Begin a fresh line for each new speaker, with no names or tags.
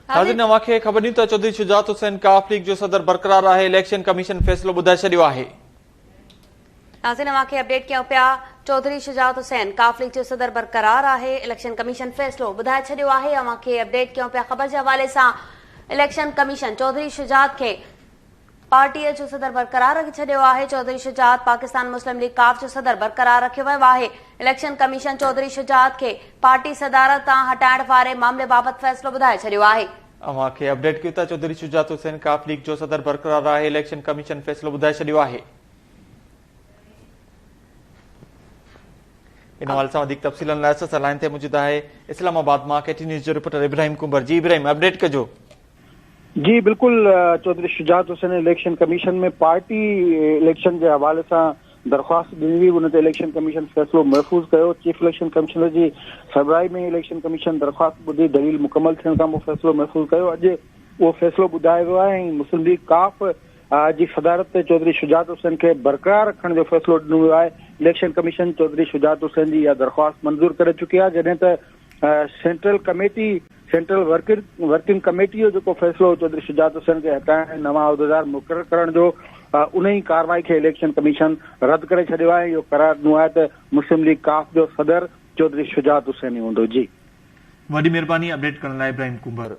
नाज़रीन अवांखे ख़बर ॾियूं त चौधरी शुजात हुसैन काफ लीग जो सदर बरक़रार आहे। इलेक्शन कमीशन फ़ैसिलो ॿुधाए छॾियो आहे।
नाज़रीन अवांखे अपडेट कयूं पिया। चौधरी शुजात हुसैन काफ लीग जो सदर बरक़रार आहे। इलेक्शन कमीशन फ़ैसिलो ॿुधाए छॾियो आहे। अवांखे अपडेट कयूं पिया। ख़बर जे हवाले सां इलेक्शन कमीशन चौधरी शुजात खे पार्टीअ जो सदर बरक़रार रखी छॾियो आहे। चौधरी शुजात पाकिस्तान मुस्लिम लीग काफ जो सदर बरक़रार रखियो वियो आहे। इलेक्शन कमीशन चौधरी शुजात खे पार्टी सदारत तां हटाइण वारे मामले बाबति फ़ैसिलो ॿुधाए छॾियो आहे।
अवांखे अपडेट कयूं था। चौधरी शुजात हुसैन काफ लीग जो सदर बरक़रार आहे। इलेक्शन कमीशन फ़ैसिलो ॿुधाए छॾियो आहे। इन हवाले सां वधीक तफ़सीलनि लाइ असां लाइन ते मौजूद आहे इस्लामाबाद मां केटी न्यूज़ जो रिपोर्टर इब्राहिम कुंबर। जी इब्राहिम, अपडेट कजो।
जी बिल्कुल, चौधरी शुजात हुसैन इलेक्शन कमीशन में पार्टी इलेक्शन के हवाले से दरख्वास्त ॾिनी हुई। उन ते इलेक्शन कमीशन फ़ैसिलो महफ़ूज़ कयो। चीफ इलेक्शन कमिश्नर जी सरबराही में इलेक्शन कमीशन दरख्वास्त ॿुधी दलील मुकम्मल थियण खां पोइ फ़ैसिलो महफ़ूज़ कयो। अॼु उहो फ़ैसिलो ॿुधायो वियो आहे ऐं मुस्लिम लीग काफ जी सदारत ते चौधरी शुजात हुसैन खे बरक़रार रखण जो फ़ैसिलो ॾिनो वियो आहे। इलेक्शन कमीशन चौधरी शुजात हुसैन जी इहा दरख्वास्त मंज़ूर करे चुकी आहे, जॾहिं त सेंट्रल वर्किंग कमेटी जो जेको फ़ैसिलो चौधरी शुजात हुसैन खे हटाइण नवां उहिदेदार मुक़ररु करण जो उन ई कार्रवाई खे इलेक्शन कमीशन रद्द करे छॾियो आहे। इहो करार ॾिनो आहे त मुस्लिम लीग काफ जो सदर चौधरी शुजात हुसैन ई हूंदो। जी
वॾी महिरबानी अपडेट करण लाइ इब्राहिम कुंबर।